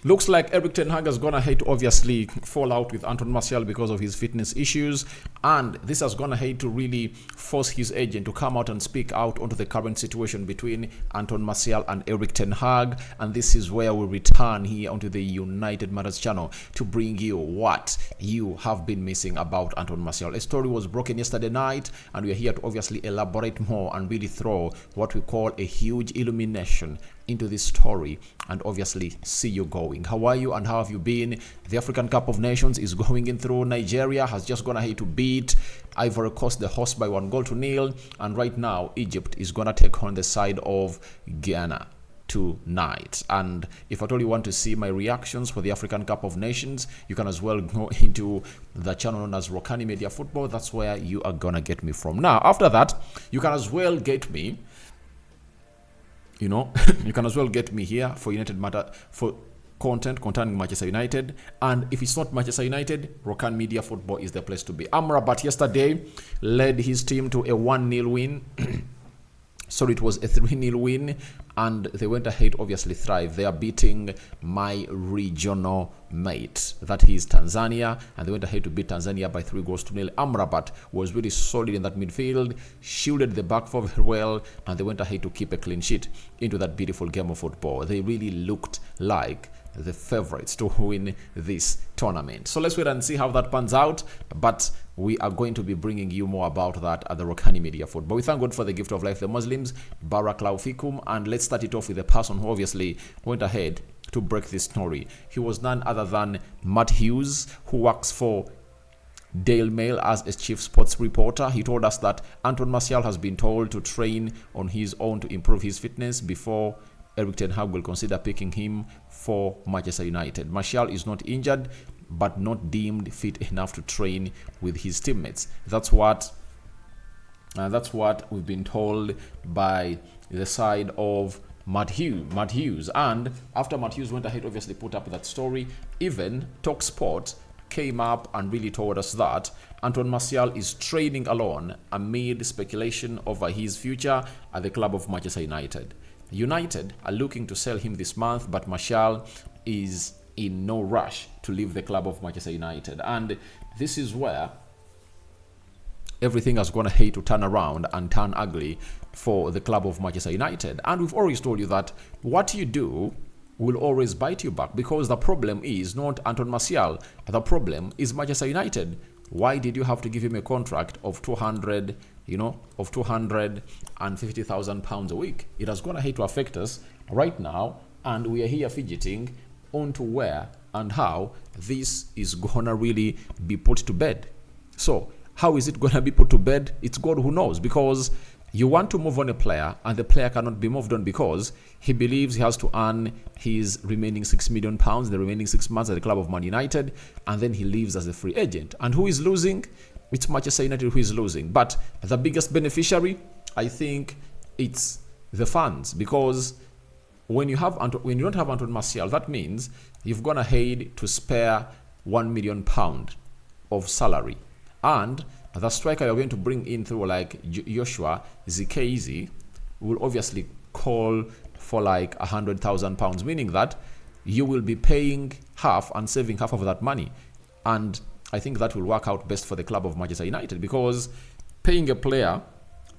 Looks like Erik ten Hag has gone ahead to obviously fall out with Anton Martial because of his fitness issues, and this has gone ahead to really force his agent to come out and speak out onto the current situation between Anton Martial and Erik ten Hag. And this is where we return here onto the United Matters channel to bring you what you have been missing about Anton Martial. A story was broken yesterday night, and we are here to obviously elaborate more and really throw what we call a huge illumination into this story and obviously see you going. How are you and how have you been? The African Cup of Nations is going in through. Nigeria has just gone ahead to beat Ivory Coast, the host, by 1-0, and right now Egypt is gonna take on the side of Ghana tonight. And if at all you want to see my reactions for the African Cup of Nations, you can as well go into the channel known as Rokani Media Football. That's where you are gonna get me from. Now after that, you can as well get me, you know, you can as well get me here for United Matter, for content concerning Manchester United. And if it's not Manchester United, Rokan Media Football is the place to be. Amrabat yesterday led his team to a 1-0 win. Sorry, it was a 3-0 win, and they went ahead obviously thrive. They are beating my regional mate, that is Tanzania, and they went ahead to beat Tanzania by 3-0. Amrabat was really solid in that midfield, shielded the back four very well, and they went ahead to keep a clean sheet into that beautiful game of football. They really looked like the favorites to win this tournament. So let's wait and see how that pans out, but we are going to be bringing you more about that at the Rokani Media Football. We thank God for the gift of life, the Muslims, Barakallahu Fikum, and let's start it off with the person who obviously went ahead to break this story. He was none other than Matt Hughes, who works for Daily Mail as a chief sports reporter. He told us that Anton Martial has been told to train on his own to improve his fitness before Erik ten Hag will consider picking him for Manchester United. Martial is not injured, but not deemed fit enough to train with his teammates. That's what we've been told by the side of Matt Hughes. And after Matt Hughes went ahead, obviously put up that story, even TalkSport came up and really told us that Anton Martial is training alone amid speculation over his future at the club of Manchester United. United are looking to sell him this month, but Martial is in no rush to leave the club of Manchester United. And this is where everything has gone ahead to turn around and turn ugly for the club of Manchester United. And we've always told you that what you do will always bite you back, because the problem is not Anton Martial. The problem is Manchester United. Why did you have to give him a contract of 250,000 pounds a week? It has gone ahead to affect us right now, and we are here fidgeting onto where and how this is gonna really be put to bed. So how is it gonna be put to bed? It's God who knows, because you want to move on a player and the player cannot be moved on because he believes he has to earn his remaining £6 million, the remaining 6 months at the club of Man United, and then he leaves as a free agent. And who is losing? It's Manchester United who is losing. But the biggest beneficiary, I think, it's the fans, because when you don't have Anton Martial, that means you've gone ahead to spare £1 million of salary, and the striker you're going to bring in through like Joshua Zirkzee will obviously call for like £100,000, meaning that you will be paying half and saving half of that money. And I think that will work out best for the club of Manchester United, because paying a player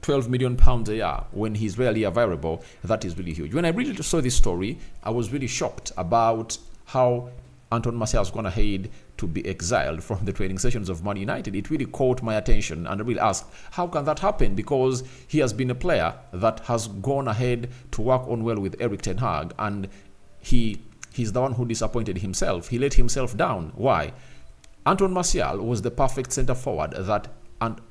£12 million a year when he's rarely available, that is really huge. When I really saw this story, I was really shocked about how Anton Martial has gone ahead to be exiled from the training sessions of Man United. It really caught my attention, and I really asked, how can that happen? Because he has been a player that has gone ahead to work on well with Erik ten Hag, and he's the one who disappointed himself. He let himself down. Why? Anton Martial was the perfect centre forward that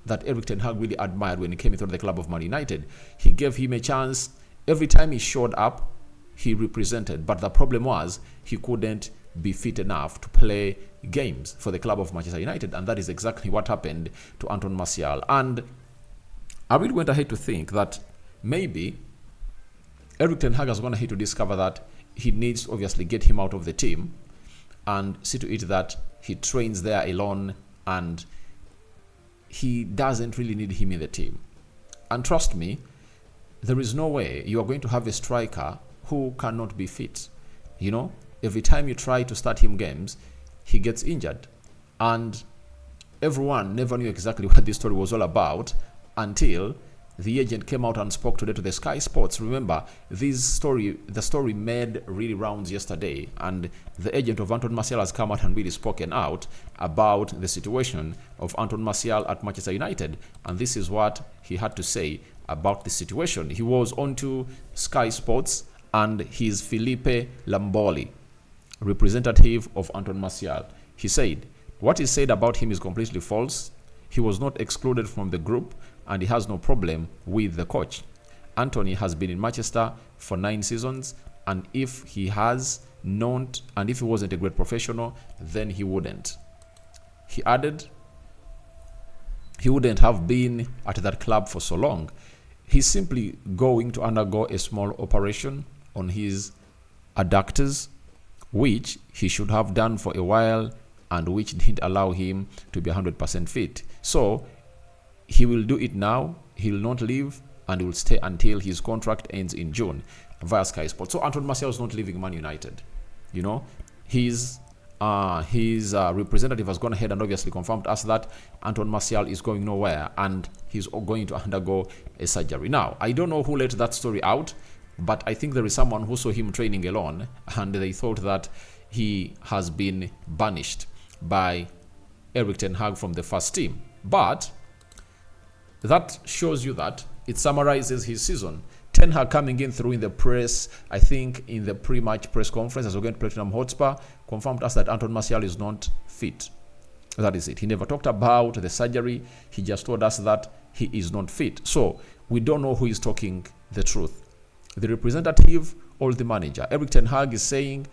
Erik ten Hag really admired when he came into the club of Man United. He gave him a chance. Every time he showed up, he represented. But the problem was he couldn't be fit enough to play games for the club of Manchester United, and that is exactly what happened to Anton Martial. And I really went ahead to think that maybe Erik ten Hag has gone ahead to discover that he needs to obviously get him out of the team and see to it that he trains there alone, and he doesn't really need him in the team. And trust me, there is no way you are going to have a striker who cannot be fit. You know, every time you try to start him games, he gets injured. And everyone never knew exactly what this story was all about until the agent came out and spoke today to the Sky Sports. Remember, the story made really rounds yesterday, and the agent of Anton Martial has come out and really spoken out about the situation of Anton Martial at Manchester United. And this is what he had to say about the situation. He was on to Sky Sports, and he's Felipe Lamboli, representative of Anton Martial. He said, what is said about him is completely false. He was not excluded from the group, and he has no problem with the coach. Anthony has been in Manchester for 9 seasons, and if he wasn't a great professional, then he wouldn't. He added, he wouldn't have been at that club for so long. He's simply going to undergo a small operation on his adductors, which he should have done for a while, and which didn't allow him to be 100% fit. So he will do it now. He will not leave, and he will stay until his contract ends in June via Sky Sports. So Anton Martial is not leaving Man United. You know, his representative has gone ahead and obviously confirmed us that Anton Martial is going nowhere, and he's going to undergo a surgery. Now, I don't know who let that story out, but I think there is someone who saw him training alone, and they thought that he has been banished by Erik ten Hag from the first team. But that shows you that it summarizes his season. Ten Hag coming in through in the press, I think in the pre-match press conference as we're going to Platinum Hotspur, confirmed us that Anton Martial is not fit. That is it. He never talked about the surgery. He just told us that he is not fit. So we don't know who is talking the truth, the representative or the manager. Erik ten Hag is saying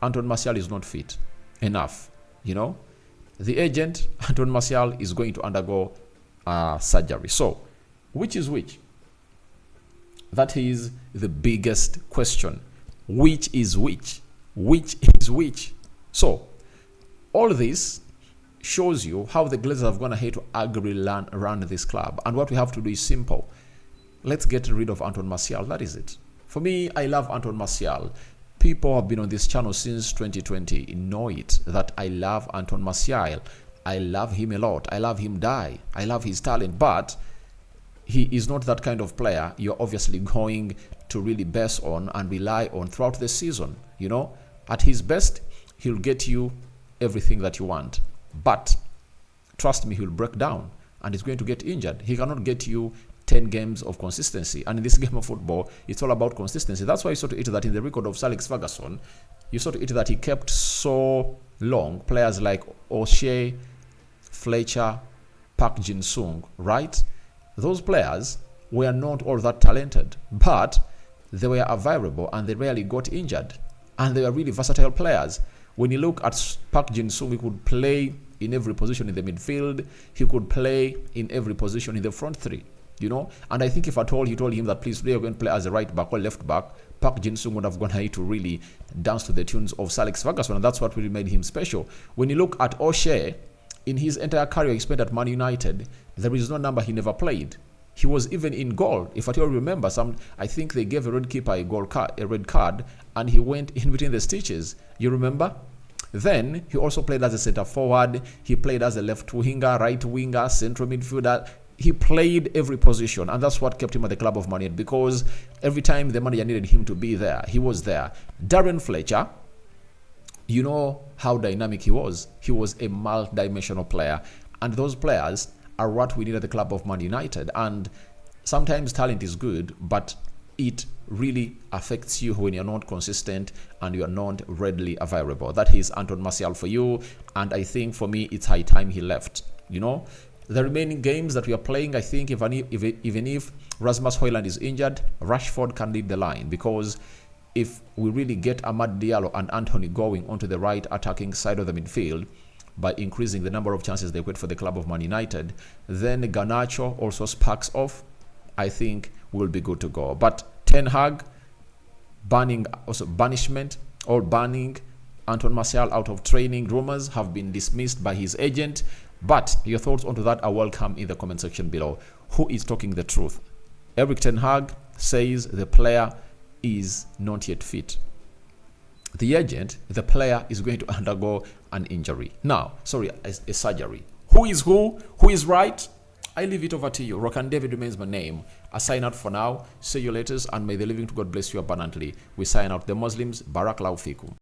Anton Martial is not fit enough. You know, the agent, Anton Martial, is going to undergo surgery. So, which is which? That is the biggest question. Which is which? Which is which? So, all this shows you how the Glazers have gone ahead to agree run this club. And what we have to do is simple. Let's get rid of Anton Martial. That is it. For me, I love Anton Martial. People have been on this channel since 2020. Know it, that I love Anton Martial. I love him a lot. I love him die. I love his talent. But he is not that kind of player you're obviously going to really base on and rely on throughout the season. You know, at his best, he'll get you everything that you want. But trust me, he'll break down and he's going to get injured. He cannot get you 10 games of consistency. And in this game of football, it's all about consistency. That's why you saw to it that in the record of Sir Alex Ferguson, you saw to it that he kept so long players like O'Shea, Fletcher, Park Jin-sung, right? Those players were not all that talented, but they were available and they rarely got injured. And they were really versatile players. When you look at Park Jin-sung, he could play in every position in the midfield. He could play in every position in the front three. You know, and I think if at all he told him that please play, you're going to play as a right back or left back, Park Jin-sung would have gone ahead to really dance to the tunes of Sir Alex Ferguson, and that's what really made him special. When you look at O'Shea, in his entire career he spent at Man United, there is no number he never played. He was even in goal. If at all remember, I think they gave a red keeper a red card, and he went in between the stitches. You remember? Then he also played as a centre forward. He played as a left winger, right winger, central midfielder. He played every position, and that's what kept him at the club of Man United, because every time the manager needed him to be there, he was there. Darren Fletcher, you know how dynamic he was. He was a multi-dimensional player, and those players are what we need at the club of Man United. And sometimes talent is good, but it really affects you when you're not consistent and you're not readily available. That is Anton Martial for you, and I think for me, it's high time he left, you know. The remaining games that we are playing, I think even if Rasmus Højlund is injured, Rashford can lead the line, because if we really get Amad Diallo and Anthony going onto the right attacking side of the midfield by increasing the number of chances they create for the club of Man United, then Garnacho also sparks off. I think we'll be good to go. But Ten Hag banning Anton Martial out of training rumors have been dismissed by his agent. But your thoughts onto that are welcome in the comment section below. Who is talking the truth? Erik ten Hag says the player is not yet fit. the agent, the player, is going to undergo an injury. Now, sorry, a surgery. Who is who? Who is right? I leave it over to you. Rokan David remains my name. I sign out for now. See you later, and may the living to God bless you abundantly. We sign out. The Muslims, Barak Lau Fikum.